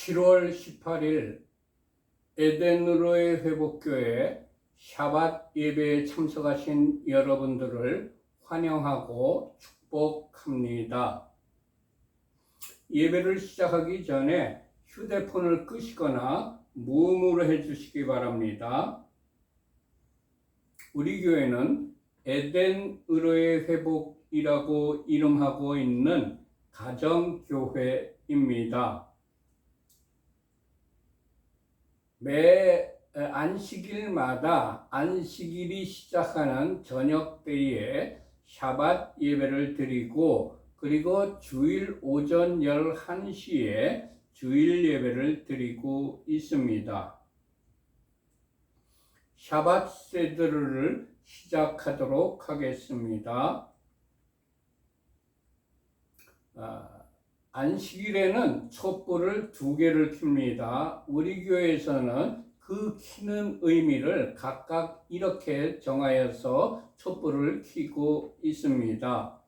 7월 18일 에덴으로의 회복교회 샤밧 예배에 참석하신 여러분들을 환영하고 축복합니다. 예배를 시작하기 전에 휴대폰을 끄시거나 무음으로 해주시기 바랍니다. 우리 교회는 에덴으로의 회복이라고 이름하고 있는 가정교회입니다. 매 안식일마다 안식일이 시작하는 저녁 때에 샤밧 예배를 드리고 그리고 주일 오전 11시에 주일 예배를 드리고 있습니다. 샤밧 세드를 시작하도록 하겠습니다. 안식일에는 촛불을 2개를 켭니다. 우리 교회에서는 그 켜는 의미를 각각 이렇게 정하여서 촛불을 켜고 있습니다.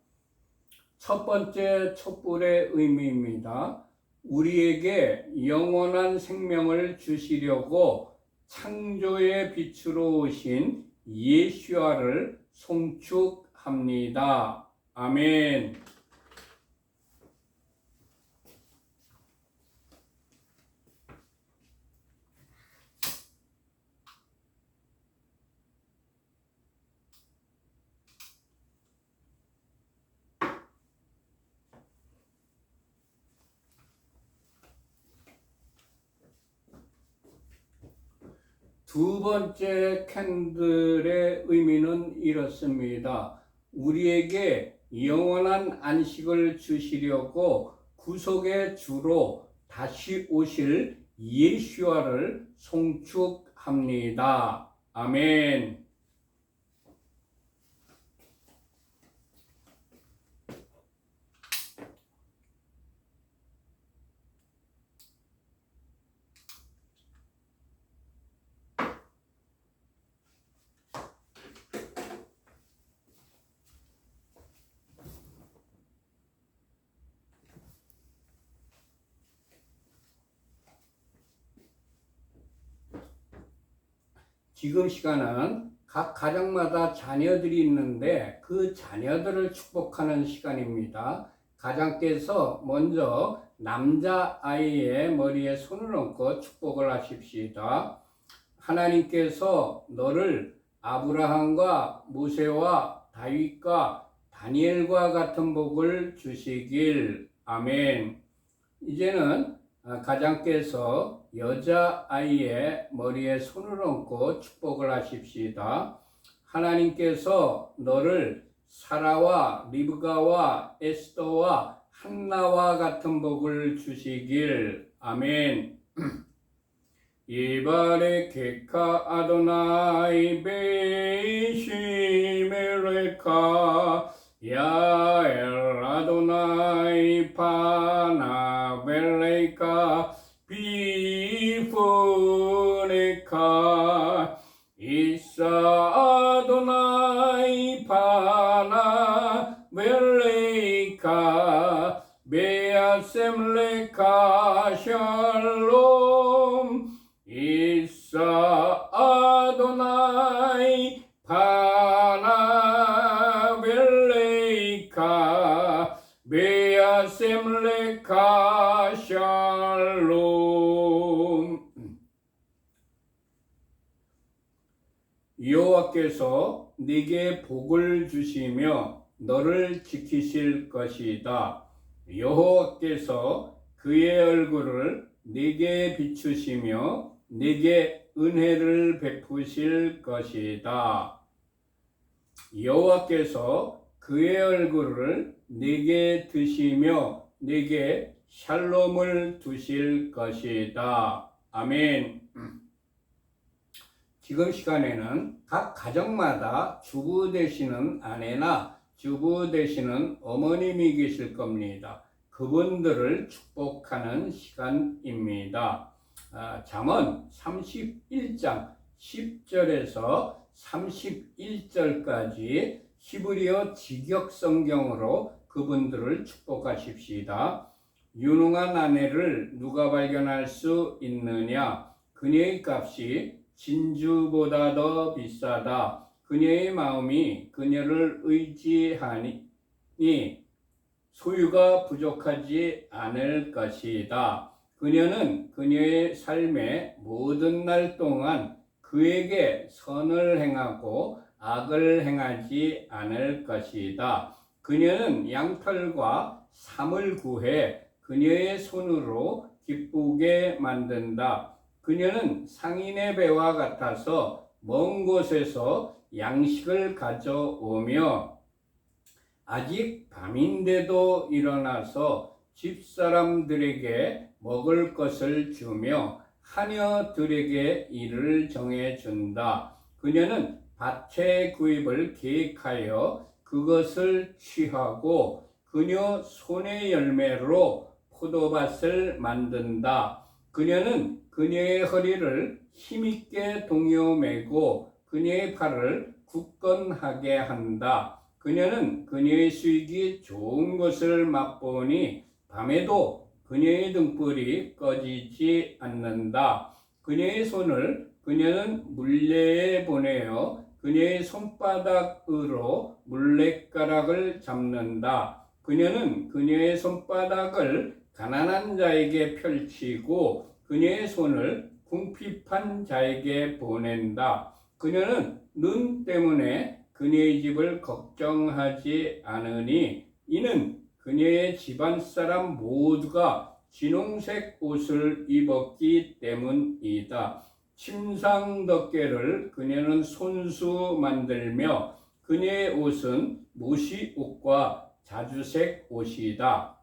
첫 번째 촛불의 의미입니다. 우리에게 영원한 생명을 주시려고 창조의 빛으로 오신 예수와를 송축합니다. 아멘. 두 번째 캔들의 의미는 이렇습니다. 우리에게 영원한 안식을 주시려고 구속의 주로 다시 오실 예수와를 송축합니다. 아멘. 지금 시간은 각 가정마다 자녀들이 있는데 그 자녀들을 축복하는 시간입니다. 가장께서 먼저 남자아이의 머리에 손을 얹고 축복을 하십시다. 하나님께서 너를 아브라함과 모세와 다윗과 다니엘과 같은 복을 주시길. 아멘. 이제는 가장께서 여자아이의 머리에 손을 얹고 축복을 하십시다. 하나님께서 너를 사라와 리브가와 에스더와 한나와 같은 복을 주시길. 아멘. 이바레케카 아도나이 베이시메레카 야엘 아도나이 파나벨레카 비푸네카 이사 아도나이 파나벨레카 베아셈레카 샬롬 이사 아도나이 파나벨레이카 베아셈레카 샬롬. 여호와께서 네게 복을 주시며 너를 지키실 것이다. 여호와께서 그의 얼굴을 네게 비추시며 네게 은혜를 베푸실 것이다. 여호와께서 그의 얼굴을 네게 드시며 네게 샬롬을 두실 것이다. 아멘. 지금 시간에는 각 가정마다 주부 되시는 아내나 주부 되시는 어머님이 계실 겁니다. 그분들을 축복하는 시간입니다. 잠언 31장 10절에서 31절까지 히브리어 직역 성경으로 그분들을 축복하십시다. 유능한 아내를 누가 발견할 수 있느냐? 그녀의 값이 진주보다 더 비싸다. 그녀의 마음이 그녀를 의지하니 소유가 부족하지 않을 것이다. 그녀는 그녀의 삶의 모든 날 동안 그에게 선을 행하고 악을 행하지 않을 것이다. 그녀는 양털과 삼을 구해 그녀의 손으로 기쁘게 만든다. 그녀는 상인의 배와 같아서 먼 곳에서 양식을 가져오며 아직 밤인데도 일어나서 집사람들에게 먹을 것을 주며 하녀들에게 일을 정해준다. 그녀는 밭의 구입을 계획하여 그것을 취하고 그녀 손의 열매로 포도밭을 만든다. 그녀는 그녀의 허리를 힘있게 동여매고 그녀의 팔을 굳건하게 한다. 그녀는 그녀의 수익이 좋은 것을 맛보니 밤에도 그녀의 등불이 꺼지지 않는다. 그녀의 손을 그녀는 물레에 보내어 그녀의 손바닥으로 물레가락을 잡는다. 그녀는 그녀의 손바닥을 가난한 자에게 펼치고 그녀의 손을 궁핍한 자에게 보낸다. 그녀는 눈 때문에 그녀의 집을 걱정하지 않으니 이는 그녀의 집안 사람 모두가 진홍색 옷을 입었기 때문이다. 침상덮개를 그녀는 손수 만들며 그녀의 옷은 무시옷과 자주색 옷이다.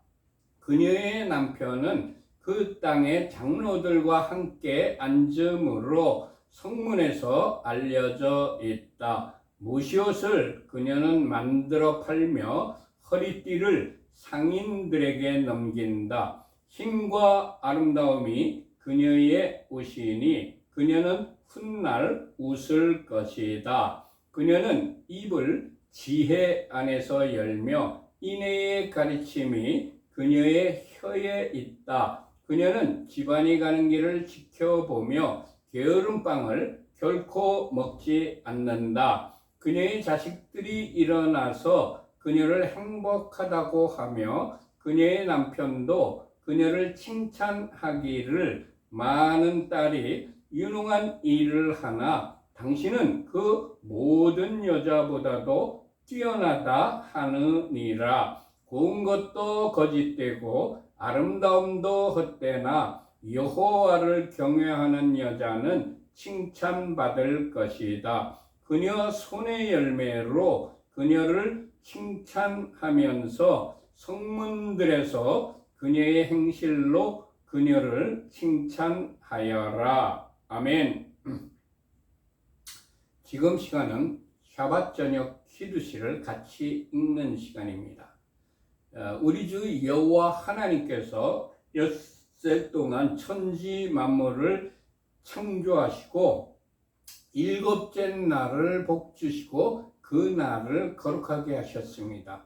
그녀의 남편은 그 땅의 장로들과 함께 앉음으로 성문에서 알려져 있다. 무시옷을 그녀는 만들어 팔며 허리띠를 상인들에게 넘긴다. 힘과 아름다움이 그녀의 옷이니 그녀는 훗날 웃을 것이다. 그녀는 입을 지혜 안에서 열며 인애의 가르침이 그녀의 혀에 있다. 그녀는 집안이 가는 길을 지켜보며 게으름빵을 결코 먹지 않는다. 그녀의 자식들이 일어나서 그녀를 행복하다고 하며 그녀의 남편도 그녀를 칭찬하기를 많은 딸이 유능한 일을 하나 당신은 그 모든 여자보다도 뛰어나다 하느니라. 고운 것도 거짓되고 아름다움도 헛되나 여호와를 경외하는 여자는 칭찬받을 것이다. 그녀 손의 열매로 그녀를 칭찬하면서 성문들에서 그녀의 행실로 그녀를 칭찬하여라. 아멘. 지금 시간은 샤밧 저녁 키두시를 같이 읽는 시간입니다. 우리 주 여호와 하나님께서 엿새 동안 천지 만물을 창조하시고 일곱째 날을 복주시고 그 날을 거룩하게 하셨습니다.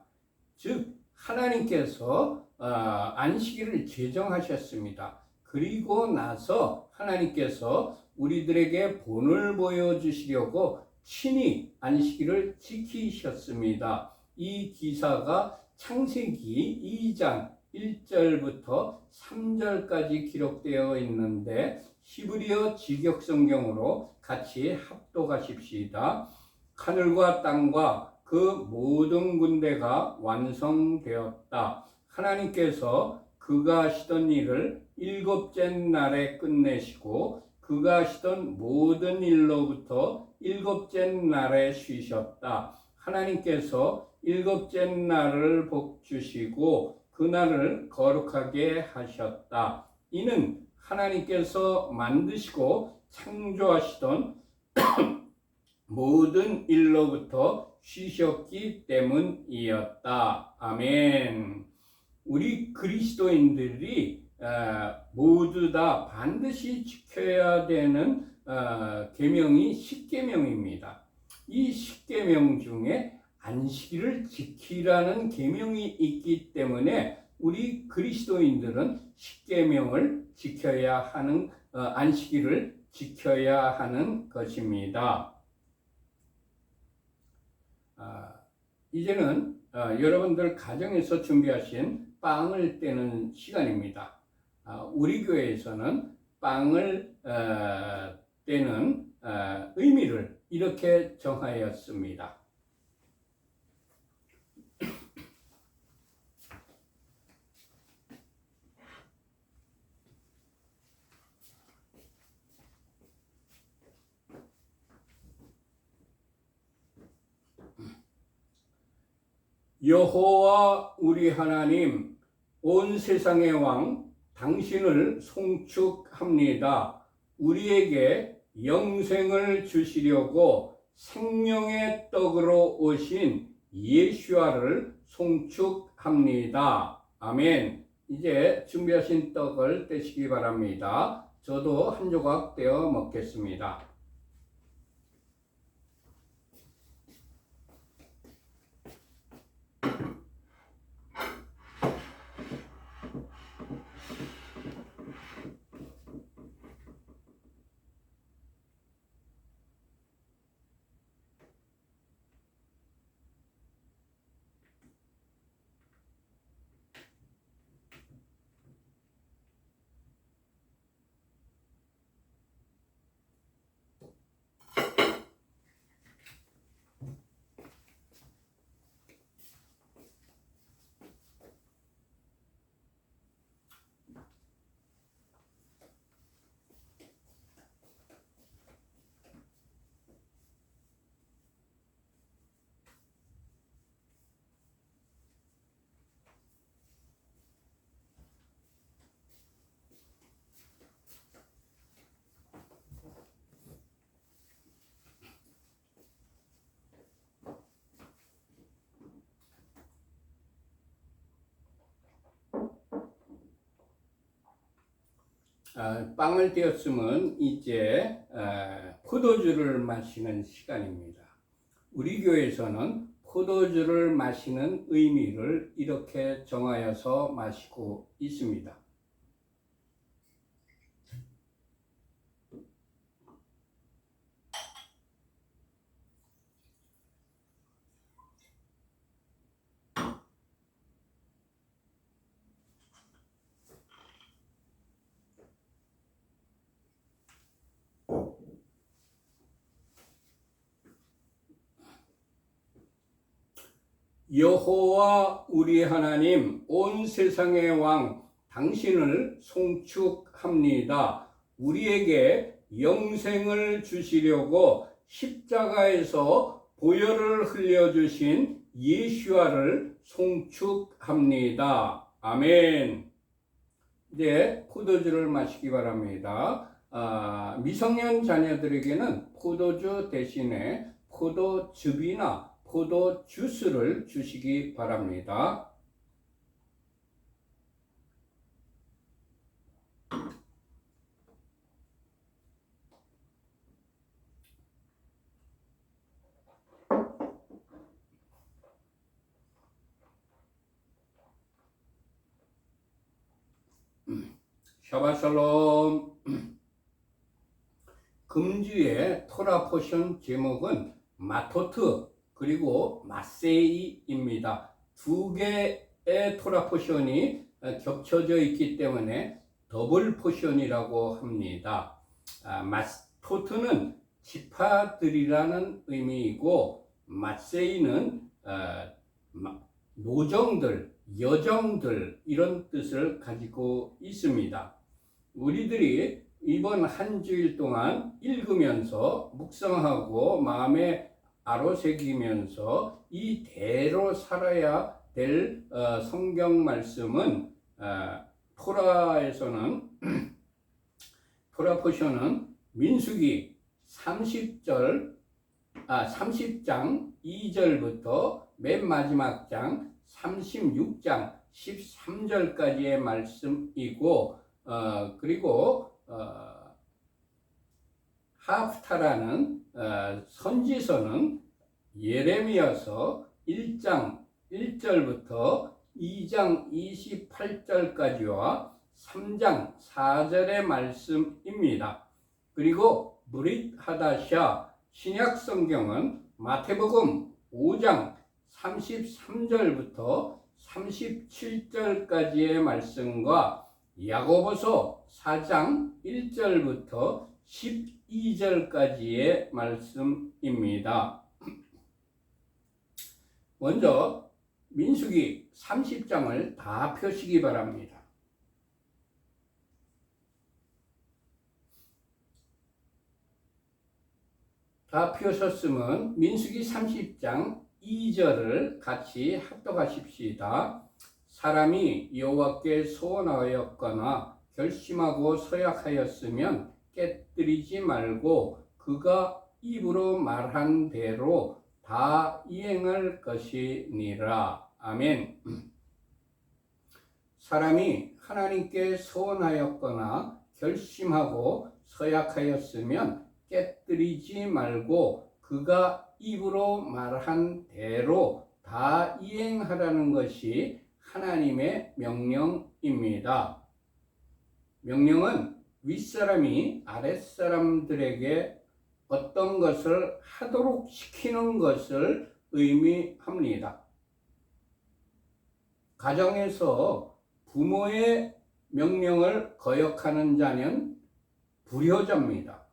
즉 하나님께서 안식일을 제정하셨습니다. 그리고 나서 하나님께서 우리들에게 본을 보여주시려고 친히 안식일을 지키셨습니다. 이 기사가 창세기 2장 1절부터 3절까지 기록되어 있는데 히브리어 직역성경으로 같이 합독하십시다. 하늘과 땅과 그 모든 군대가 완성되었다. 하나님께서 그가 하시던 일을 일곱째 날에 끝내시고 그가 하시던 모든 일로부터 일곱째 날에 쉬셨다. 하나님께서 일곱째 날을 복주시고 그 날을 거룩하게 하셨다. 이는 하나님께서 만드시고 창조하시던 모든 일로부터 쉬셨기 때문이었다. 아멘. 우리 그리스도인들이 모두 다 반드시 지켜야 되는 계명이 십계명입니다. 이 십계명 중에 안식일을 지키라는 계명이 있기 때문에 우리 그리스도인들은 십계명을 지켜야 하는 안식일을 지켜야 하는 것입니다. 이제는 여러분들 가정에서 준비하신 빵을 떼는 시간입니다. 우리 교회에서는 빵을 떼는 의미를 이렇게 정하였습니다. 여호와 우리 하나님, 온 세상의 왕 당신을 송축합니다. 우리에게 영생을 주시려고 생명의 떡으로 오신 예수와를 송축합니다. 아멘. 이제 준비하신 떡을 떼시기 바랍니다. 저도 한 조각 떼어 먹겠습니다. 빵을 떼었으면 이제 포도주를 마시는 시간입니다. 우리 교회에서는 포도주를 마시는 의미를 이렇게 정하여서 마시고 있습니다. 여호와 우리 하나님, 온 세상의 왕 당신을 송축합니다. 우리에게 영생을 주시려고 십자가에서 보혈을 흘려주신 예수와를 송축합니다. 아멘. 이제 포도주를 마시기 바랍니다. 미성년 자녀들에게는 포도주 대신에 포도즙이나 포도 주스를 주시기 바랍니다. 샤바샬롬. 금주의 토라 포션 제목은 마토트 그리고 마세이입니다. 두 개의 토라 포션이 겹쳐져 있기 때문에 더블 포션이라고 합니다. 마토트는 지파들이라는 의미이고 마세이는 노정들, 여정들 이런 뜻을 가지고 있습니다. 우리들이 이번 한 주일 동안 읽으면서 묵상하고 마음에 아로새기면서 이대로 살아야 될 성경 말씀은 토라에서는 토라 포션은 민수기 30장 2절부터 맨 마지막 장 36장 13절까지의 말씀이고 그리고 하프타라는 선지서는 예레미야서 1장 1절부터 2장 28절까지와 3장 4절의 말씀입니다. 그리고 브릿 하다샤 신약 성경은 마태복음 5장 33절부터 37절까지의 말씀과 야고보서 4장 1절부터 12절까지의 말씀입니다. 먼저 민수기 30장을 다 펴시기 바랍니다. 다 펴셨으면 민수기 30장 2절을 같이 합독하십시다. 사람이 여호와께 소원하였거나 결심하고 서약하였으면 깨뜨리지 말고 그가 입으로 말한 대로 다 이행할 것이니라. 아멘. 사람이 하나님께 소원하였거나 결심하고 서약하였으면 깨뜨리지 말고 그가 입으로 말한 대로 다 이행하라는 것이 하나님의 명령입니다. 명령은 윗사람이 아랫사람들에게 어떤 것을 하도록 시키는 것을 의미합니다. 가정에서 부모의 명령을 거역하는 자는 불효자입니다.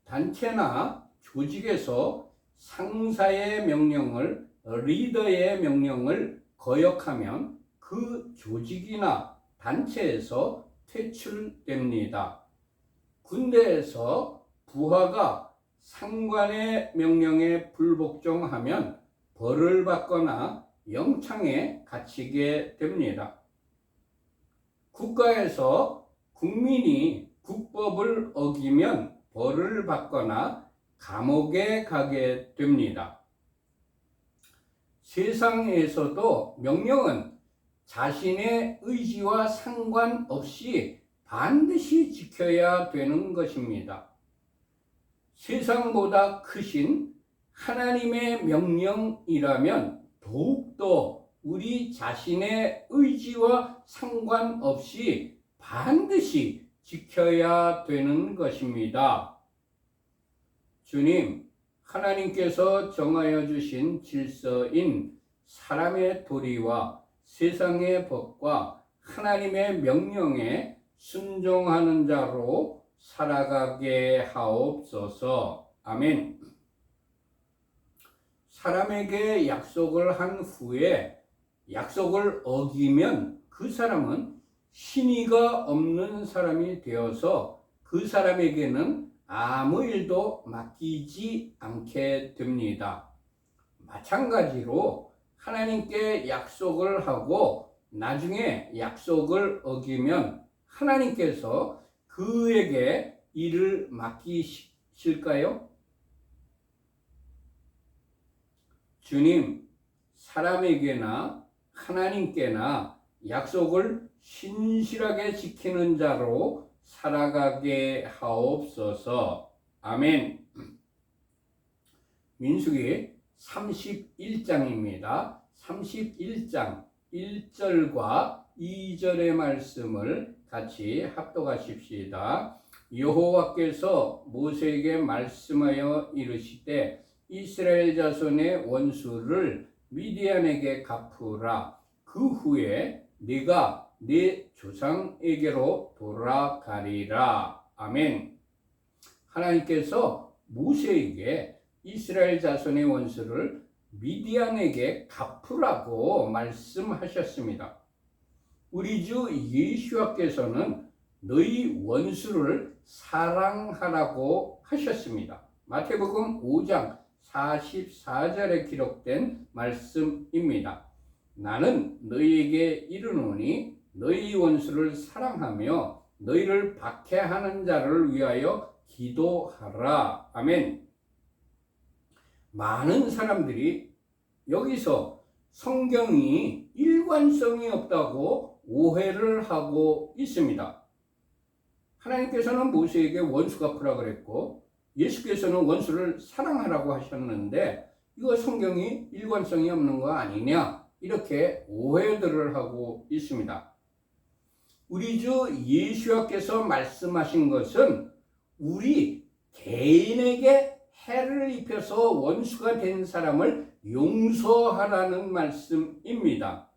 단체나 조직에서 상사의 명령을, 리더의 명령을 거역하면 그 조직이나 단체에서 퇴출됩니다. 군대에서 부하가 상관의 명령에 불복종하면 벌을 받거나 영창에 갇히게 됩니다. 국가에서 국민이 국법을 어기면 벌을 받거나 감옥에 가게 됩니다. 세상에서도 명령은 자신의 의지와 상관없이 반드시 지켜야 되는 것입니다. 세상보다 크신 하나님의 명령이라면 더욱더 우리 자신의 의지와 상관없이 반드시 지켜야 되는 것입니다. 주님, 하나님께서 정하여 주신 질서인 사람의 도리와 세상의 법과 하나님의 명령에 순종하는 자로 살아가게 하옵소서. 아멘. 사람에게 약속을 한 후에 약속을 어기면 그 사람은 신의가 없는 사람이 되어서 그 사람에게는 아무 일도 맡기지 않게 됩니다. 마찬가지로 하나님께 약속을 하고 나중에 약속을 어기면 하나님께서 그에게 일을 맡기실까요? 주님, 사람에게나 하나님께나 약속을 신실하게 지키는 자로 살아가게 하옵소서. 아멘. 민수기 31장입니다. 31장 1절과 2절의 말씀을 같이 합독하십시다. 여호와께서 모세에게 말씀하여 이르시되 이스라엘 자손의 원수를 미디안에게 갚으라. 그 후에 네가 네 조상에게로 돌아가리라. 아멘. 하나님께서 모세에게 이스라엘 자손의 원수를 미디안에게 갚으라고 말씀하셨습니다. 우리 주 예수께서는 너희 원수를 사랑하라고 하셨습니다. 마태복음 5장 44절에 기록된 말씀입니다. 나는 너희에게 이르노니 너희 원수를 사랑하며 너희를 박해하는 자를 위하여 기도하라. 아멘. 많은 사람들이 여기서 성경이 일관성이 없다고 오해를 하고 있습니다. 하나님께서는 모세에게 원수 갚으라 그랬고 예수께서는 원수를 사랑하라고 하셨는데 이거 성경이 일관성이 없는 거 아니냐? 이렇게 오해들을 하고 있습니다. 우리 주 예수께서 말씀하신 것은 우리 개인에게 해를 입혀서 원수가 된 사람을 용서하라는 말씀입니다.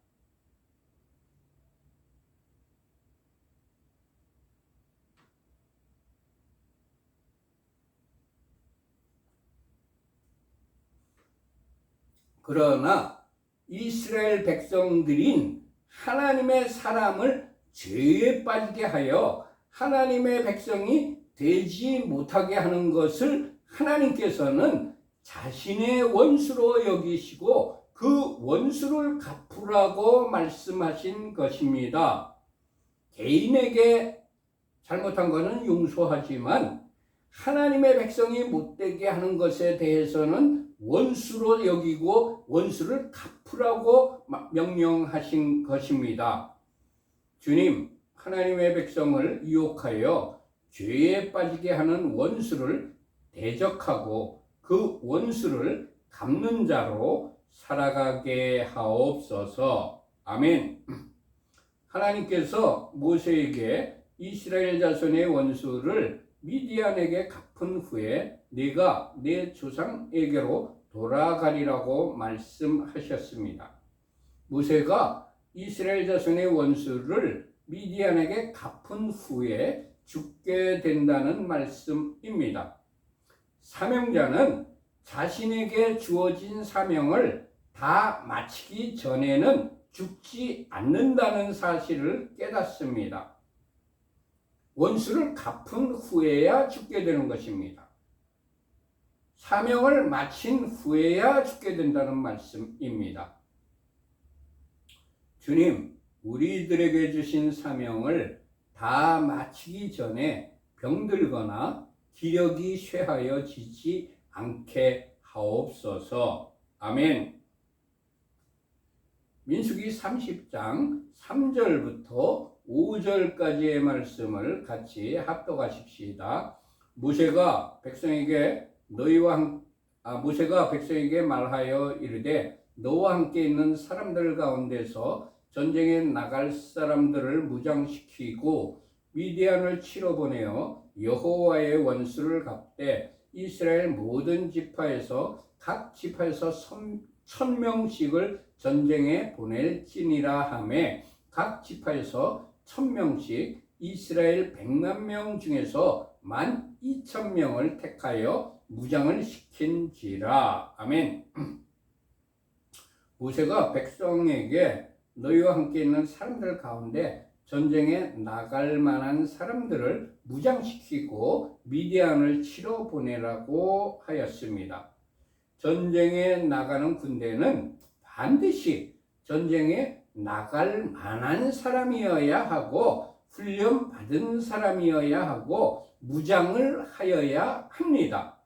그러나 이스라엘 백성들인 하나님의 사람을 죄에 빠지게 하여 하나님의 백성이 되지 못하게 하는 것을 하나님께서는 자신의 원수로 여기시고 그 원수를 갚으라고 말씀하신 것입니다. 개인에게 잘못한 것은 용서하지만 하나님의 백성이 못되게 하는 것에 대해서는 원수로 여기고 원수를 갚으라고 명령하신 것입니다. 주님, 하나님의 백성을 유혹하여 죄에 빠지게 하는 원수를 대적하고 그 원수를 갚는 자로 살아가게 하옵소서. 아멘. 하나님께서 모세에게 이스라엘 자손의 원수를 미디안에게 갚은 후에 네가 내 조상에게로 돌아가리라고 말씀하셨습니다. 모세가 이스라엘 자손의 원수를 미디안에게 갚은 후에 죽게 된다는 말씀입니다. 사명자는 자신에게 주어진 사명을 다 마치기 전에는 죽지 않는다는 사실을 깨닫습니다. 원수를 갚은 후에야 죽게 되는 것입니다. 사명을 마친 후에야 죽게 된다는 말씀입니다. 주님, 우리들에게 주신 사명을 다 마치기 전에 병들거나 기력이 쇠하여지지 않게 하옵소서. 아멘. 민수기 30장 3절부터 5절까지의 말씀을 같이 합독하십시다. 모세가 백성에게 말하여 이르되 너와 함께 있는 사람들 가운데서 전쟁에 나갈 사람들을 무장시키고 미디안을 치러 보내어 여호와의 원수를 갚되 이스라엘 모든 지파에서 각 지파에서 1000명씩을 전쟁에 보낼지니라 하매 각 지파에서 1000명씩 이스라엘 100만 명 중에서 12,000명을 택하여 무장을 시킨지라. 아멘. 모세가 백성에게 너희와 함께 있는 사람들 가운데 전쟁에 나갈 만한 사람들을 무장시키고 미디안을 치러 보내라고 하였습니다. 전쟁에 나가는 군대는 반드시 전쟁에 나갈 만한 사람이어야 하고 훈련 받은 사람이어야 하고 무장을 하여야 합니다.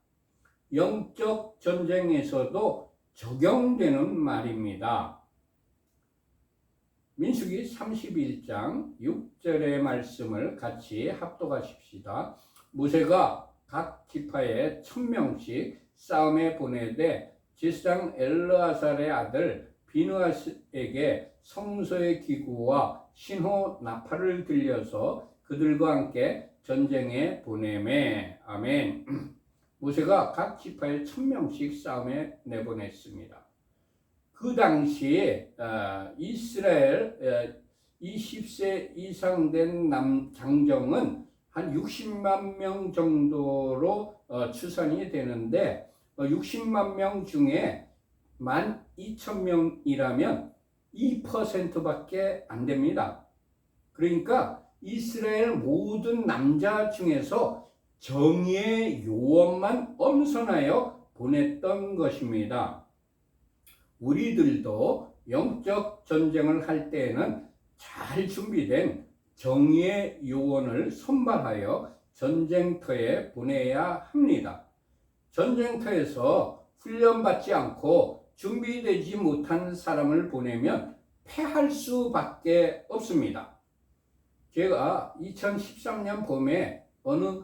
영적 전쟁에서도 적용되는 말입니다. 민수기 31장 6절의 말씀을 같이 합독하십시다. 모세가 각 지파에 1000명씩 싸움에 보내되 제사장 엘르아살의 아들 비느하스에게 성소의 기구와 신호 나팔을 들려서 그들과 함께 전쟁에 보내매. 아멘. 모세가 각 지파에 1000명씩 싸움에 내보냈습니다. 그 당시에 이스라엘 20세 이상 된 장정은 한 60만 명 정도로 추산이 되는데 60만 명 중에 12,000명이라면 2%밖에 안 됩니다. 그러니까 이스라엘 모든 남자 중에서 정의의 요원만 엄선하여 보냈던 것입니다. 우리들도 영적 전쟁을 할 때에는 잘 준비된 정의의 요원을 선발하여 전쟁터에 보내야 합니다. 전쟁터에서 훈련받지 않고 준비되지 못한 사람을 보내면 패할 수밖에 없습니다. 제가 2013년 봄에 어느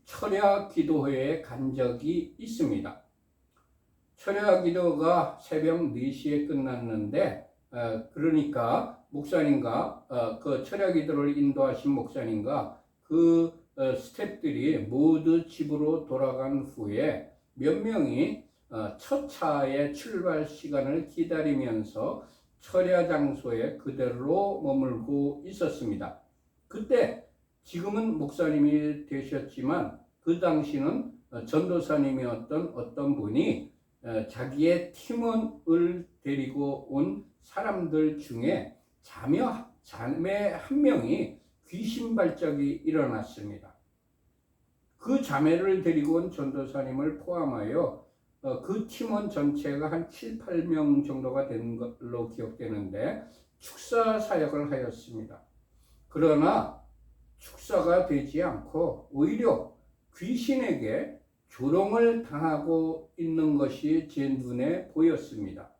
철야 기도회에 간 적이 있습니다. 철야 기도가 새벽 4시에 끝났는데 그러니까 목사님과 그 철야기도를 인도하신 목사님과 그 스태프들이 모두 집으로 돌아간 후에 몇 명이 첫 차의 출발 시간을 기다리면서 철야 장소에 그대로 머물고 있었습니다. 그때 지금은 목사님이 되셨지만 그 당시는 전도사님이었던 어떤 분이 자기의 팀원을 데리고 온 사람들 중에 자매 한 명이 귀신 발작이 일어났습니다. 그 자매를 데리고 온 전도사님을 포함하여 그 팀원 전체가 한 7, 8명 정도가 된 걸로 기억되는데 축사 사역을 하였습니다. 그러나 축사가 되지 않고 오히려 귀신에게 조롱을 당하고 있는 것이 제 눈에 보였습니다.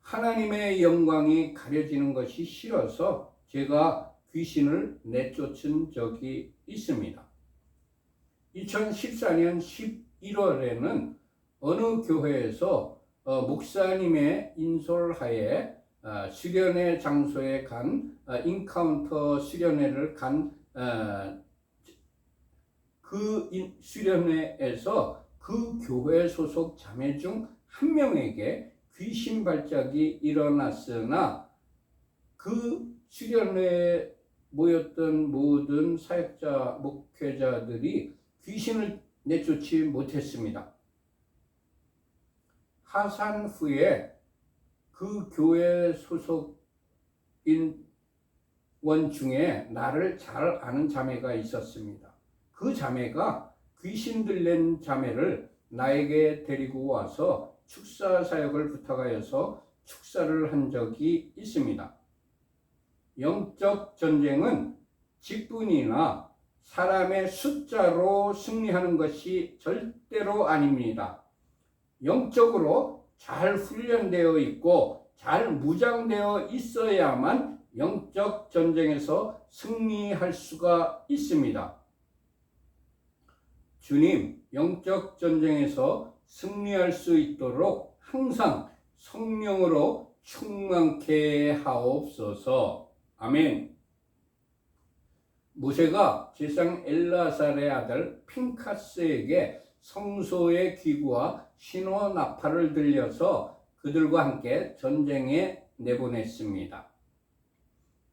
하나님의 영광이 가려지는 것이 싫어서 제가 귀신을 내쫓은 적이 있습니다. 2014년 11월에는 어느 교회에서 목사님의 인솔하에 수련회 장소에 간 인카운터 수련회를 간 그 수련회에서 그 교회 소속 자매 중 한 명에게 귀신 발작이 일어났으나 그 수련회에 모였던 모든 사역자, 목회자들이 귀신을 내쫓지 못했습니다. 하산 후에 그 교회 소속인 원 중에 나를 잘 아는 자매가 있었습니다. 그 자매가 귀신 들린 자매를 나에게 데리고 와서 축사 사역을 부탁하여서 축사를 한 적이 있습니다. 영적 전쟁은 직분이나 사람의 숫자로 승리하는 것이 절대로 아닙니다. 영적으로 잘 훈련되어 있고 잘 무장되어 있어야만 영적 전쟁에서 승리할 수가 있습니다. 주님, 영적 전쟁에서 승리할 수 있도록 항상 성령으로 충만케 하옵소서. 아멘. 모세가 제상 엘라살의 아들 핀카스에게 성소의 기구와 신호 나팔을 들려서 그들과 함께 전쟁에 내보냈습니다.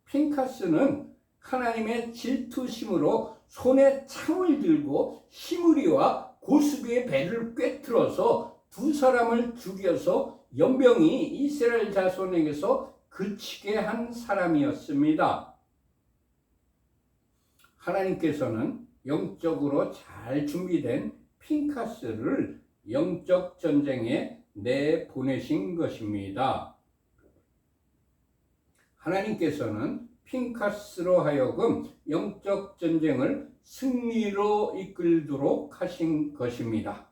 핀카스는 하나님의 질투심으로 손에 창을 들고 시므리와 고스비의 배를 꿰뚫어서 두 사람을 죽여서 연병이 이스라엘 자손에게서 그치게 한 사람이었습니다. 하나님께서는 영적으로 잘 준비된 핀카스를 영적 전쟁에 내보내신 것입니다. 하나님께서는 핀카스로 하여금 영적 전쟁을 승리로 이끌도록 하신 것입니다.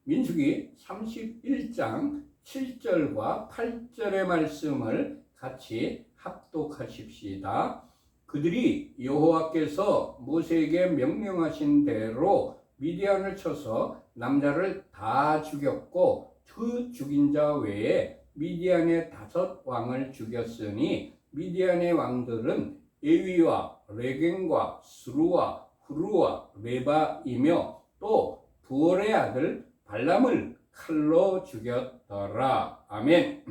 민수기 31장 7절과 8절의 말씀을 같이 합독하십시다. 그들이 여호와께서 모세에게 명령하신 대로 미디안을 쳐서 남자를 다 죽였고 그 죽인 자 외에 미디안의 5 왕을 죽였으니 미디안의 왕들은 에위와 레겐과 스루와 후루와 레바이며 또 부올의 아들 발람을 칼로 죽였더라. 아멘.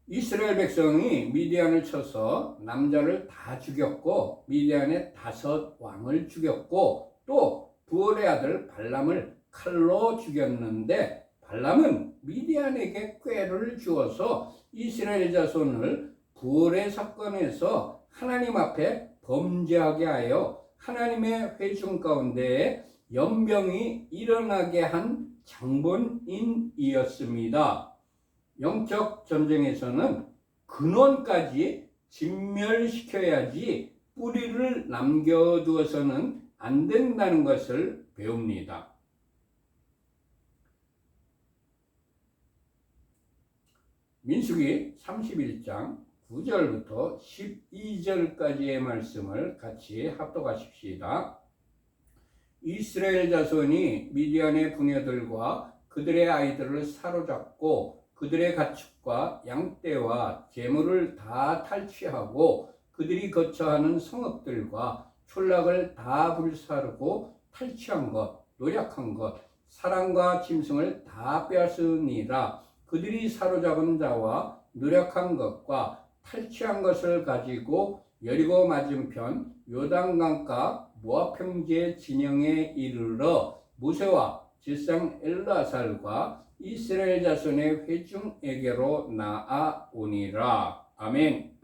이스라엘 백성이 미디안을 쳐서 남자를 다 죽였고 미디안의 5 왕을 죽였고 또 부올의 아들 발람을 칼로 죽였는데 발람은 미디안에게 꾀를 주어서 이스라엘 자손을 부올의 사건에서 하나님 앞에 범죄하게 하여 하나님의 회중 가운데에 연병이 일어나게 한 장본인이었습니다. 영적 전쟁에서는 근원까지 진멸시켜야지 뿌리를 남겨두어서는 안 된다는 것을 배웁니다. 민수기 31장 9절부터 12절까지의 말씀을 같이 합독하십시다. 이스라엘 자손이 미디안의 부녀들과 그들의 아이들을 사로잡고 그들의 가축과 양떼와 재물을 다 탈취하고 그들이 거처하는 성읍들과 촌락을 다 불사르고 탈취한 것, 노략한 것, 사람과 짐승을 다 빼앗으니라. 그들이 사로잡은 자와 노략한 것과 탈취한 것을 가지고 여리고 맞은편 요단강가 모압 평지의 진영에 이르러 모세와 질상 엘라살과 이스라엘 자손의 회중에게로 나아오니라. 아멘.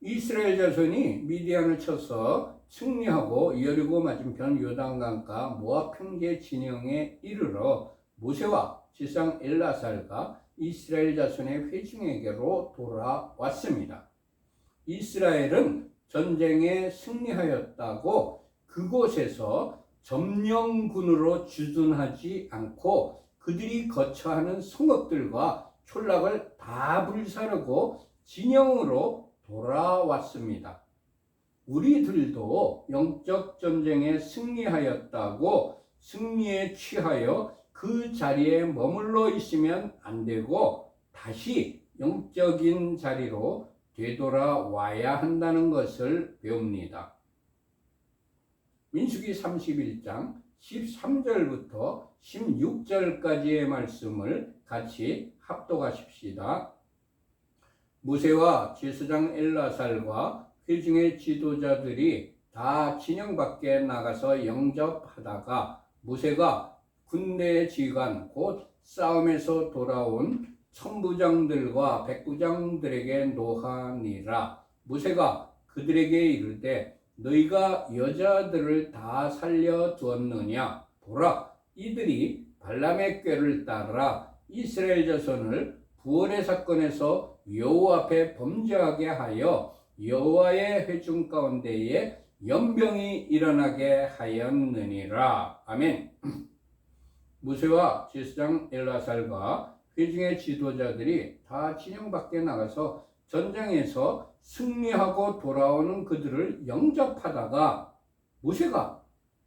이스라엘 자손이 미디안을 쳐서 승리하고 여리고 맞은편 요단강가 모압 평지의 진영에 이르러 모세와 질상 엘라살과 이스라엘 자손의 회중에게로 돌아왔습니다. 이스라엘은 전쟁에 승리하였다고 그곳에서 점령군으로 주둔하지 않고 그들이 거처하는 성읍들과 촌락을 다 불사르고 진영으로 돌아왔습니다. 우리들도 영적 전쟁에 승리하였다고 승리에 취하여 그 자리에 머물러 있으면 안 되고 다시 영적인 자리로 되돌아와야 한다는 것을 배웁니다. 민수기 31장 13절부터 16절까지의 말씀을 같이 합독하십시다. 모세와 제사장 엘라살과 회중의 지도자들이 다 진영 밖에 나가서 영접하다가 모세가 군대의 지휘관 곧 싸움에서 돌아온 천부장들과 백부장들에게 노하니라. 모세가 그들에게 이르되 너희가 여자들을 다 살려두었느냐? 보라, 이들이 발람의 꾀를 따라 이스라엘 자손을 부월의 사건에서 여호와 앞에 범죄하게 하여 여호와의 회중 가운데에 연병이 일어나게 하였느니라. 아멘. 모세와 제사장 엘라살과 회중의 지도자들이 다 진영 밖에 나가서 전쟁에서 승리하고 돌아오는 그들을 영접하다가 모세가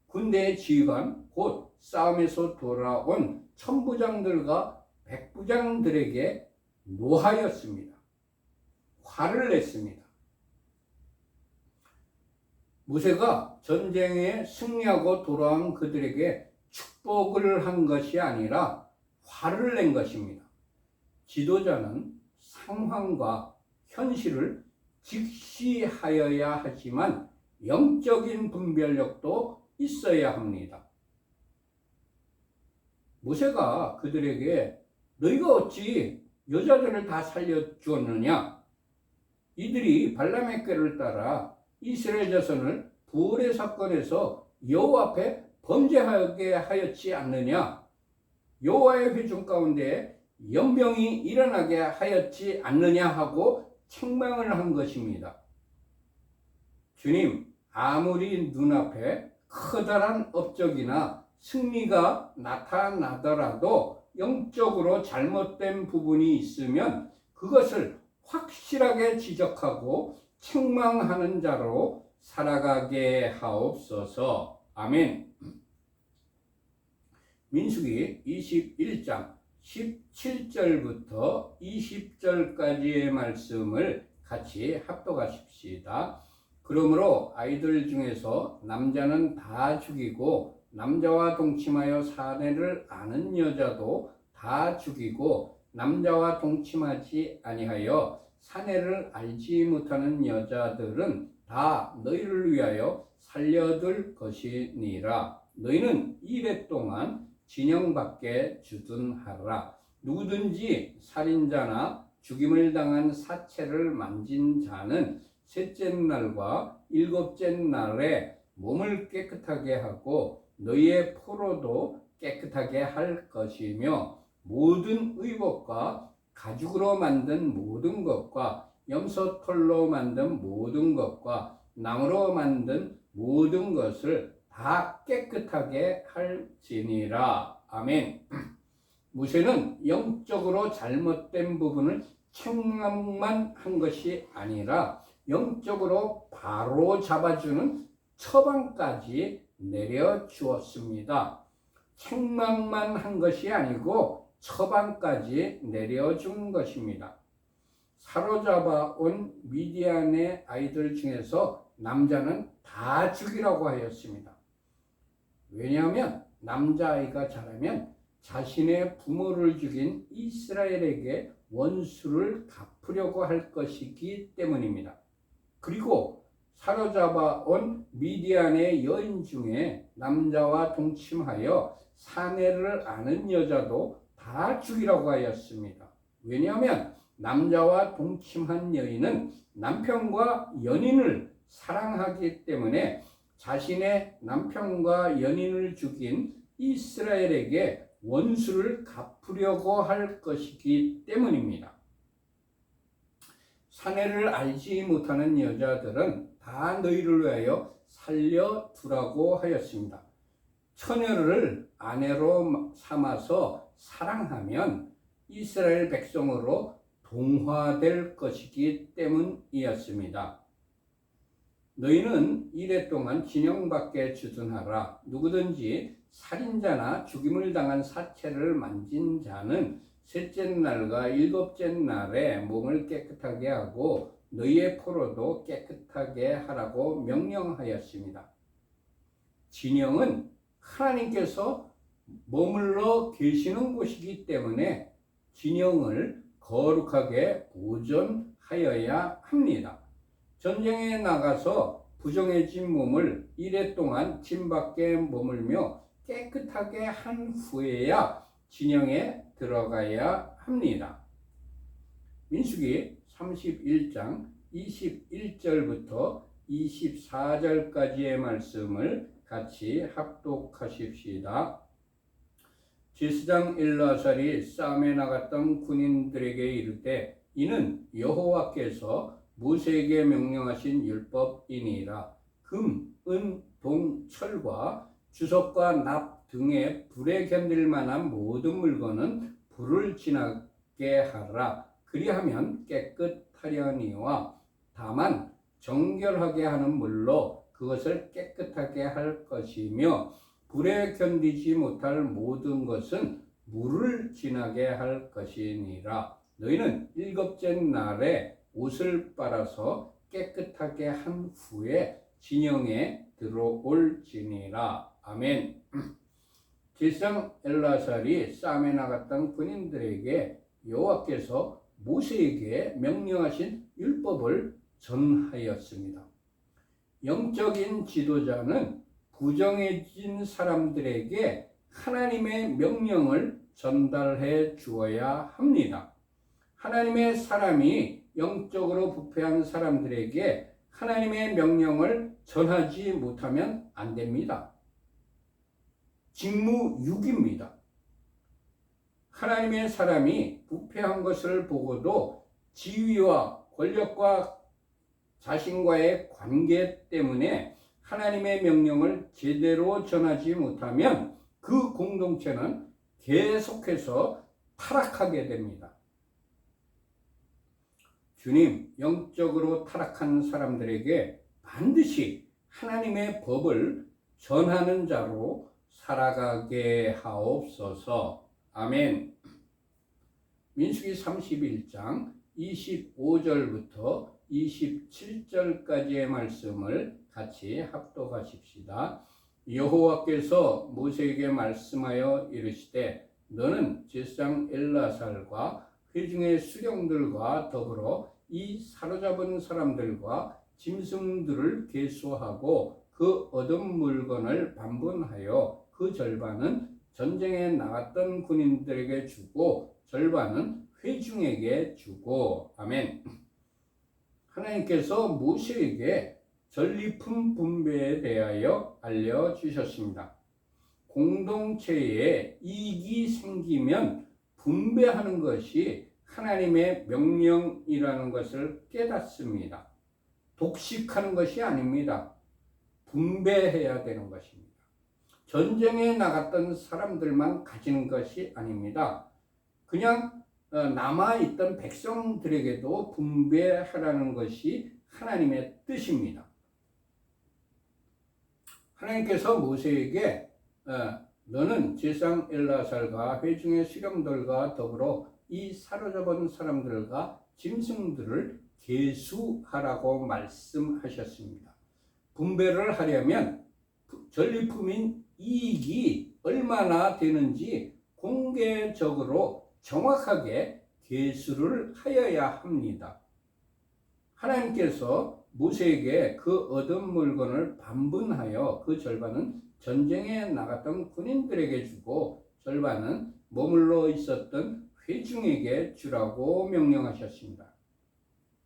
군대의 지휘관 곧 싸움에서 돌아온 천부장들과 백부장들에게 노하였습니다. 화를 냈습니다. 모세가 전쟁에 승리하고 돌아온 그들에게 축복을 한 것이 아니라 화를 낸 것입니다. 지도자는 상황과 현실을 직시하여야 하지만 영적인 분별력도 있어야 합니다. 모세가 그들에게 너희가 어찌 여자들을 다 살려주었느냐? 이들이 발람의 꾀를 따라 이스라엘 자손을 부월의 사건에서 여호와 앞에 범죄하게 하였지 않느냐? 여호와의 회중 가운데 연병이 일어나게 하였지 않느냐 하고 책망을 한 것입니다. 주님, 아무리 눈앞에 커다란 업적이나 승리가 나타나더라도 영적으로 잘못된 부분이 있으면 그것을 확실하게 지적하고 책망하는 자로 살아가게 하옵소서. 아멘. 민수기 21장 17절부터 20절까지의 말씀을 같이 합독하십시다. 그러므로 아이들 중에서 남자는 다 죽이고 남자와 동침하여 사내를 아는 여자도 다 죽이고 남자와 동침하지 아니하여 사내를 알지 못하는 여자들은 다 너희를 위하여 살려둘 것이니라. 너희는 이래 동안 진영 밖에 주둔하라. 누구든지 살인자나 죽임을 당한 사체를 만진 자는 셋째 날과 일곱째 날에 몸을 깨끗하게 하고 너희의 포로도 깨끗하게 할 것이며 모든 의복과 가죽으로 만든 모든 것과 염소털로 만든 모든 것과 나무로 만든 모든 것을 다 깨끗하게 할지니라. 아멘. 모세는 영적으로 잘못된 부분을 책망만 한 것이 아니라 영적으로 바로 잡아주는 처방까지 내려주었습니다. 책망만 한 것이 아니고 처방까지 내려준 것입니다. 사로잡아 온 미디안의 아이들 중에서 남자는 다 죽이라고 하였습니다. 왜냐하면 남자아이가 자라면 자신의 부모를 죽인 이스라엘에게 원수를 갚으려고 할 것이기 때문입니다. 그리고 사로잡아 온 미디안의 여인 중에 남자와 동침하여 사내를 아는 여자도 다 죽이라고 하였습니다. 왜냐하면 남자와 동침한 여인은 남편과 연인을 사랑하기 때문에 자신의 남편과 연인을 죽인 이스라엘에게 원수를 갚으려고 할 것이기 때문입니다. 사내를 알지 못하는 여자들은 다 너희를 위하여 살려두라고 하였습니다. 처녀를 아내로 삼아서 사랑하면 이스라엘 백성으로 동화될 것이기 때문이었습니다. 너희는 이래 동안 진영밖에 주둔하라. 누구든지 살인자나 죽임을 당한 사체를 만진 자는 셋째 날과 일곱째 날에 몸을 깨끗하게 하고 너희의 포로도 깨끗하게 하라고 명령하였습니다. 진영은 하나님께서 머물러 계시는 곳이기 때문에 진영을 거룩하게 보존하여야 합니다. 전쟁에 나가서 부정해진 몸을 이래 동안 진 밖에 머물며 깨끗하게 한 후에야 진영에 들어가야 합니다. 민수기 31장 21절부터 24절까지의 말씀을 같이 합독하십시다. 제사장 엘르아살이 싸움에 나갔던 군인들에게 이르되 이는 여호와께서 모세에게 명령하신 율법이니라. 금, 은, 동, 철과 주석과 납 등의 불에 견딜 만한 모든 물건은 불을 지나게 하라. 그리하면 깨끗하려니와 다만 정결하게 하는 물로 그것을 깨끗하게 할 것이며 불에 견디지 못할 모든 것은 물을 지나게 할 것이니라. 너희는 일곱째 날에 옷을 빨아서 깨끗하게 한 후에 진영에 들어올지니라. 아멘. 제사장 엘르아살이 싸움에 나갔던 군인들에게 여호와께서 모세에게 명령하신 율법을 전하였습니다. 영적인 지도자는 부정해진 사람들에게 하나님의 명령을 전달해 주어야 합니다. 하나님의 사람이 영적으로 부패한 사람들에게 하나님의 명령을 전하지 못하면 안 됩니다. 직무유기입니다. 하나님의 사람이 부패한 것을 보고도 지위와 권력과 자신과의 관계 때문에 하나님의 명령을 제대로 전하지 못하면 그 공동체는 계속해서 타락하게 됩니다. 주님, 영적으로 타락한 사람들에게 반드시 하나님의 법을 전하는 자로 살아가게 하옵소서. 아멘. 민수기 31장 25절부터 27절까지의 말씀을 같이 합독하십시다. 여호와께서 모세에게 말씀하여 이르시되 너는 제사장 엘르아살과 회중의 수령들과 더불어 이 사로잡은 사람들과 짐승들을 계수하고 그 얻은 물건을 반분하여 그 절반은 전쟁에 나갔던 군인들에게 주고 절반은 회중에게 주고. 아멘. 하나님께서 모세에게 전리품 분배에 대하여 알려주셨습니다. 공동체에 이익이 생기면 분배하는 것이 하나님의 명령이라는 것을 깨닫습니다. 독식하는 것이 아닙니다. 분배해야 되는 것입니다. 전쟁에 나갔던 사람들만 가지는 것이 아닙니다. 그냥 남아있던 백성들에게도 분배하라는 것이 하나님의 뜻입니다. 하나님께서 모세에게 너는 제상 엘라살과 회중의 수령들과 더불어 이 사로잡은 사람들과 짐승들을 계수하라고 말씀하셨습니다. 분배를 하려면 전리품인 이익이 얼마나 되는지 공개적으로 정확하게 계수를 하여야 합니다. 하나님께서 모세에게 그 얻은 물건을 반분하여 그 절반은 전쟁에 나갔던 군인들에게 주고 절반은 머물러 있었던 회중에게 주라고 명령하셨습니다.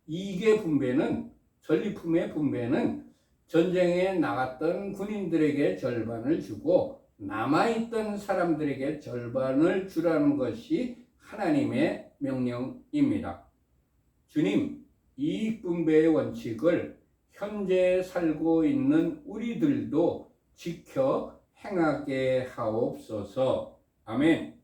이익의 분배는, 전리품의 분배는 전쟁에 나갔던 군인들에게 절반을 주고 남아있던 사람들에게 절반을 주라는 것이 하나님의 명령입니다. 주님, 이익 분배의 원칙을 현재 살고 있는 우리들도 지켜 행하게 하옵소서. 아멘.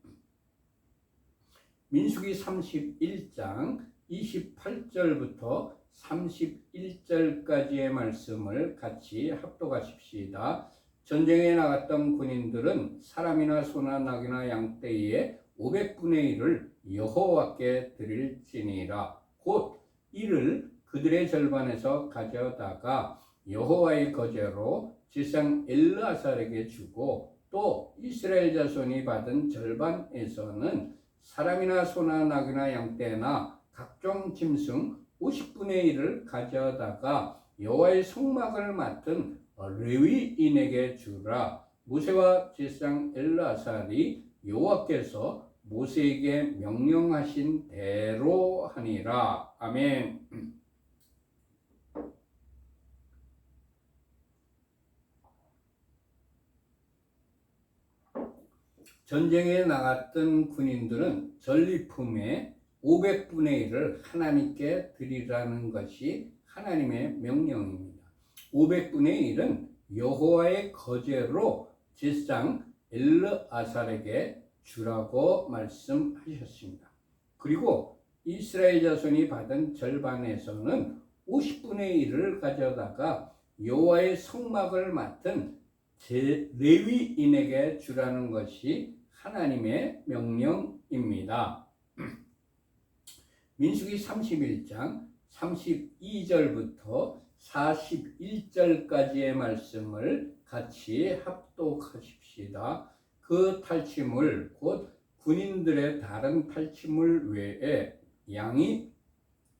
민수기 31장 28절부터 31절까지의 말씀을 같이 합독하십시다. 전쟁에 나갔던 군인들은 사람이나 소나 낙이나 양떼의 500분의 1을 여호와께 드릴지니라. 곧 이를 그들의 절반에서 가져다가 여호와의 거제로 제상 엘르아살에게 주고 또 이스라엘 자손이 받은 절반에서는 사람이나 소나 낙이나 양떼나 각종 짐승 50분의 1을 가져다가 여호와의 성막을 맡은 레위인에게 주라. 모세와 제사장 엘르아살이 여호와께서 모세에게 명령하신 대로 하니라. 아멘. 전쟁에 나갔던 군인들은 전리품의 500분의 1을 하나님께 드리라는 것이 하나님의 명령입니다. 500분의 1은 여호와의 거제로 제사장 엘르아살에게 주라고 말씀하셨습니다. 그리고 이스라엘 자손이 받은 절반에서는 50분의 1을 가져다가 여호와의 성막을 맡은 레위인에게 주라는 것이 하나님의 명령입니다. 민수기 31장 32절부터 41절까지의 말씀을 같이 합독하십시다. 그 탈취물 곧 군인들의 다른 탈취물 외에 양이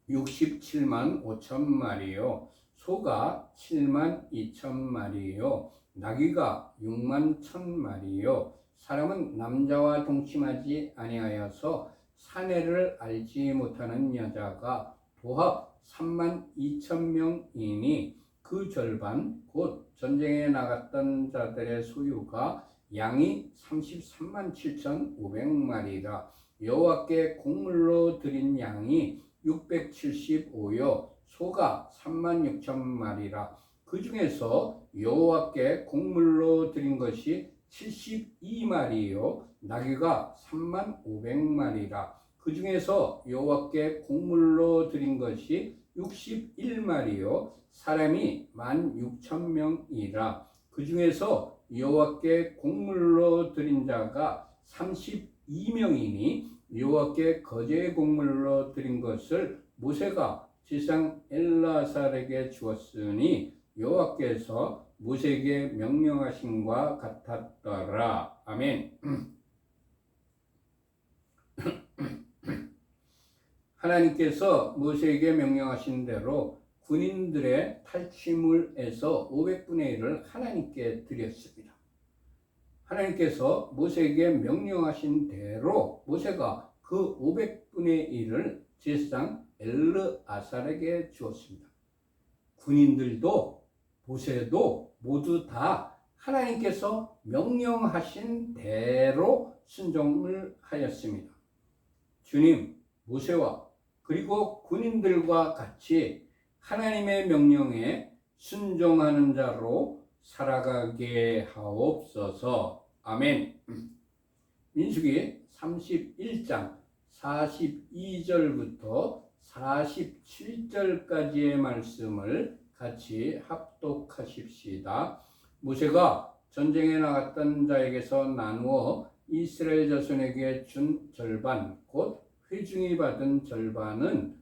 67만 5천 마리요, 소가 7만 2천 마리요, 나귀가 6만 1천 마리요, 사람은 남자와 동침하지 아니하여서 사내를 알지 못하는 여자가 도합 3만 2천 명이니 그 절반 곧 전쟁에 나갔던 자들의 소유가 양이 33만 7,500마리라. 여호와께 곡물로 드린 양이 675요, 소가 3만 6천 마리라. 그 중에서 여호와께 곡물로 드린 것이 72마리요, 나귀가 3만 500마리라. 그 중에서 여호와께 곡물로 드린 것이 61마리요, 사람이 16,000명이라. 그 중에서 여호와께 곡물로 드린 자가 32명이니 여호와께 거제 곡물로 드린 것을 모세가 제사장 엘르아살에게 주었으니 여호와께서 모세에게 명령하신과 같았더라. 아멘. 하나님께서 모세에게 명령하신 대로 군인들의 탈취물에서 500분의 1을 하나님께 드렸습니다. 하나님께서 모세에게 명령하신 대로 모세가 그 500분의 1을 제사장 엘르아살에게 주었습니다. 군인들도 모세도 모두 다 하나님께서 명령하신 대로 순종을 하였습니다. 주님, 모세와 그리고 군인들과 같이 하나님의 명령에 순종하는 자로 살아가게 하옵소서. 아멘. 민수기 31장 42절부터 47절까지의 말씀을 같이 합독하십시다. 모세가 전쟁에 나갔던 자에게서 나누어 이스라엘 자손에게 준 절반 곧 회중이 받은 절반은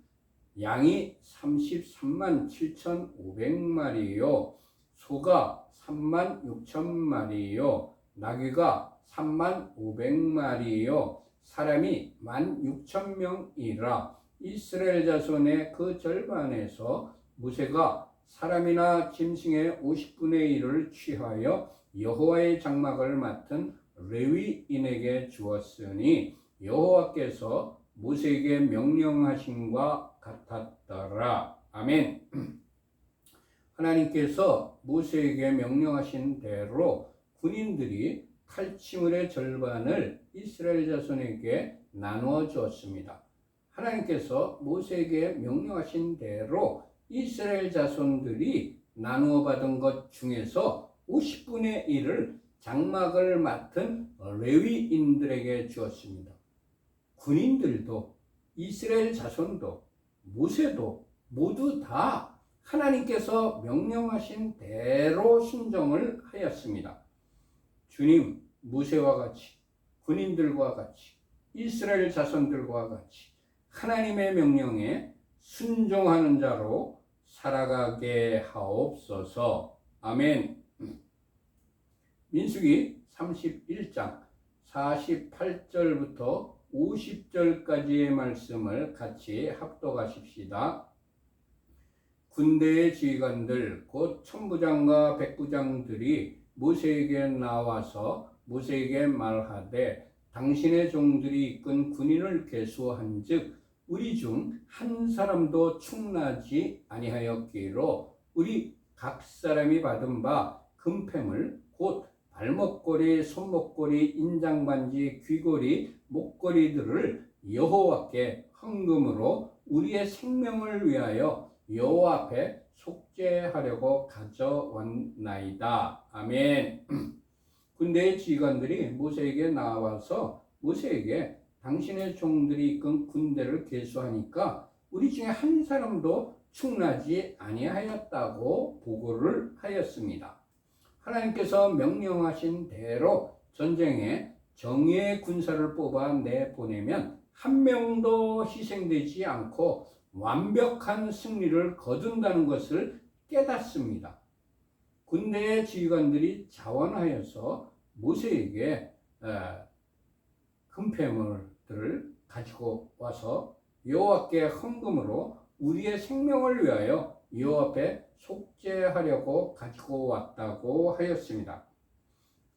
양이 33만 7,500마리요 소가 3만 6천 마리요 나귀가 3만 500마리요 사람이 1만 6천 명이라. 이스라엘 자손의 그 절반에서 모세가 사람이나 짐승의 50분의 1을 취하여 여호와의 장막을 맡은 레위인에게 주었으니 여호와께서 모세에게 명령하신과 같았더라. 아멘. 하나님께서 모세에게 명령하신 대로 군인들이 탈취물의 절반을 이스라엘 자손에게 나누어 주었습니다. 하나님께서 모세에게 명령하신 대로 이스라엘 자손들이 나누어 받은 것 중에서 50분의 1을 장막을 맡은 레위인들에게 주었습니다. 군인들도 이스라엘 자손도 모세도 모두 다 하나님께서 명령하신 대로 순종을 하였습니다. 주님, 모세와 같이 군인들과 같이 이스라엘 자손들과 같이 하나님의 명령에 순종하는 자로 살아가게 하옵소서. 아멘. 민수기 31장 48절부터 50절까지의 말씀을 같이 합독하십시다. 군대의 지휘관들 곧 천부장과 백부장들이 모세에게 나와서 모세에게 말하되 당신의 종들이 이끈 군인을 계수한즉 우리 중 한 사람도 충나지 아니하였기로 우리 각 사람이 받은 바 금패물 곧 발목걸이, 손목걸이, 인장반지, 귀걸이, 목걸이들을 여호와께 헌금으로 우리의 생명을 위하여 여호와 앞에 속죄하려고 가져왔나이다. 아멘. 군대의 지휘관들이 모세에게 나와서 모세에게 당신의 종들이 이끈 군대를 계수하니까 우리 중에 한 사람도 충나지 아니하였다고 보고를 하였습니다. 하나님께서 명령하신 대로 전쟁에 정예의 군사를 뽑아 내보내면 한 명도 희생되지 않고 완벽한 승리를 거둔다는 것을 깨닫습니다. 군대의 지휘관들이 자원하여서 모세에게 금패물들을 가지고 와서 여호와께 헌금으로 우리의 생명을 위하여 여호와 앞에 속죄하려고 가지고 왔다고 하였습니다.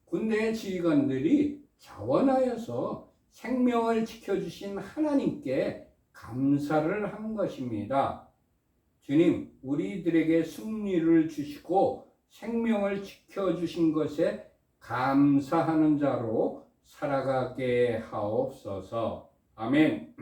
군대의 지휘관들이 자원하여서 생명을 지켜주신 하나님께 감사를 한 것입니다. 주님, 우리들에게 승리를 주시고 생명을 지켜주신 것에 감사하는 자로 살아가게 하옵소서. 아멘.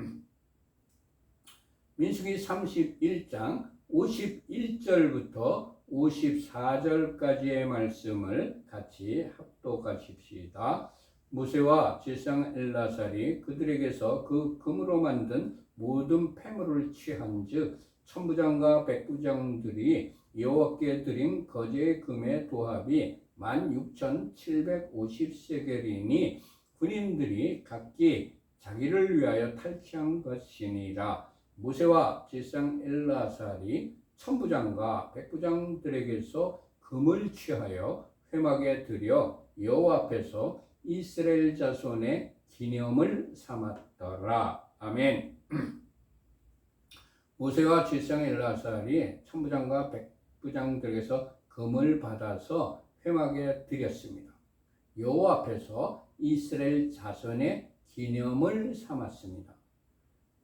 민수기 31장 51절부터 54절까지의 말씀을 같이 합독하십시다. 모세와 제사장 엘라살이 그들에게서 그 금으로 만든 모든 패물을 취한즉 천부장과 백부장들이 여호와께 드린 거제의 금의 도합이 16,750세겔이니 군인들이 각기 자기를 위하여 탈취한 것이니라. 모세와 제사장 엘라살이 천부장과 백부장들에게서 금을 취하여 회막에 들여 여호와 앞에서 이스라엘 자손의 기념을 삼았더라. 아멘. 모세와 제사장 엘라살이 천부장과 백부장들에게서 금을 받아서 회막에 드렸습니다. 여호와 앞에서 이스라엘 자손의 기념을 삼았습니다.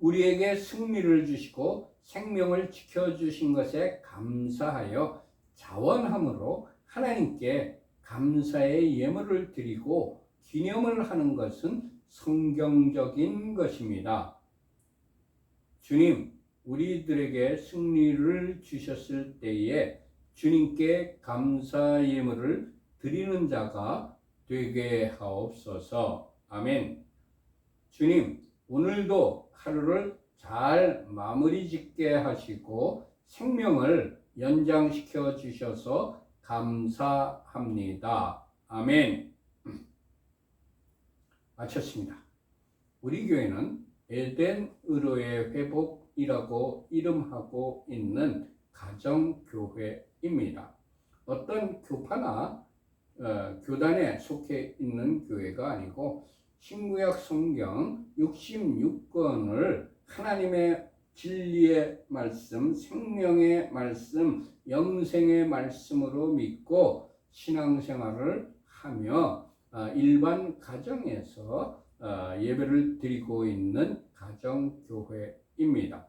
우리에게 승리를 주시고 생명을 지켜주신 것에 감사하여 자원함으로 하나님께 감사의 예물을 드리고 기념을 하는 것은 성경적인 것입니다. 주님, 우리들에게 승리를 주셨을 때에 주님께 감사 예물을 드리는 자가 되게 하옵소서. 아멘. 주님, 오늘도 하루를 잘 마무리 짓게 하시고 생명을 연장시켜 주셔서 감사합니다. 아멘. 마쳤습니다. 우리 교회는 에덴의로의 회복이라고 이름하고 있는 가정교회입니다. 어떤 교파나 교단에 속해 있는 교회가 아니고 신구약 성경 66권을 하나님의 진리의 말씀, 생명의 말씀, 영생의 말씀으로 믿고 신앙생활을 하며 일반 가정에서 예배를 드리고 있는 가정교회입니다.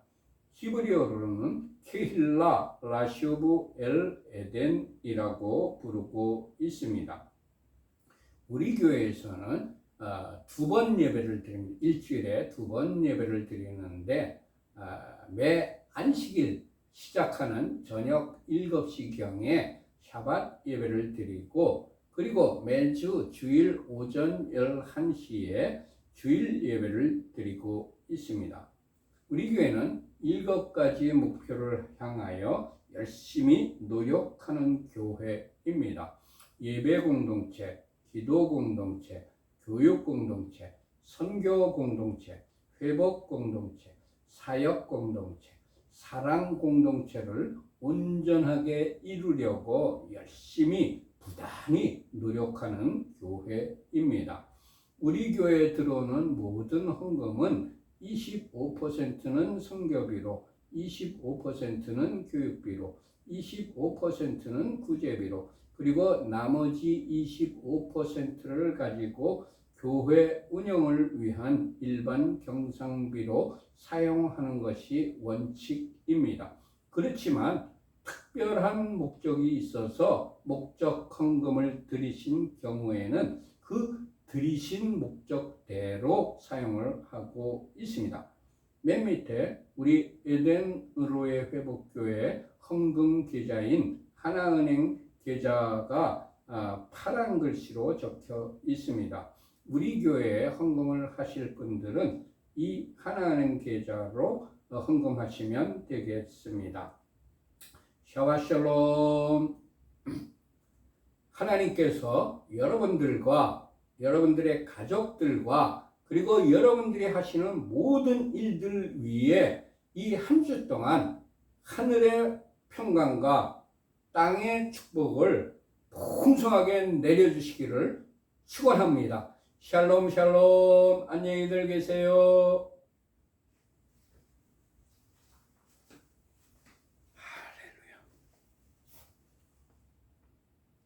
히브리어로는 케힐라 라쇼브 엘 에덴이라고 부르고 있습니다. 우리 교회에서는 두 번 예배를 드립니다. 일주일에 두 번 예배를 드리는데 매 안식일 시작하는 저녁 7시경에 샤밧 예배를 드리고 그리고 매주 주일 오전 11시에 주일 예배를 드리고 있습니다. 우리 교회는 7가지 목표를 향하여 열심히 노력하는 교회입니다. 예배 공동체, 기도 공동체, 교육 공동체, 선교 공동체, 회복 공동체, 사역 공동체, 사랑 공동체를 온전하게 이루려고 열심히 부단히 노력하는 교회입니다. 우리 교회에 들어오는 모든 헌금은 25%는 선교비로, 25%는 교육비로, 25%는 구제비로, 그리고 나머지 25%를 가지고 교회 운영을 위한 일반 경상비로 사용하는 것이 원칙입니다. 그렇지만 특별한 목적이 있어서 목적 헌금을 드리신 경우에는 그 드리신 목적대로 사용을 하고 있습니다. 맨 밑에 우리 에덴의로의 회복교회 헌금 계좌인 하나은행 계좌가 파란 글씨로 적혀 있습니다. 우리 교회에 헌금을 하실 분들은 이 하나은행 계좌로 헌금하시면 되겠습니다. 샤바샬롬. 하나님께서 여러분들과 여러분들의 가족들과 그리고 여러분들이 하시는 모든 일들 위에 이 한 주 동안 하늘의 평강과 땅의 축복을 풍성하게 내려주시기를 축원합니다. 샬롬 샬롬. 안녕히들 계세요.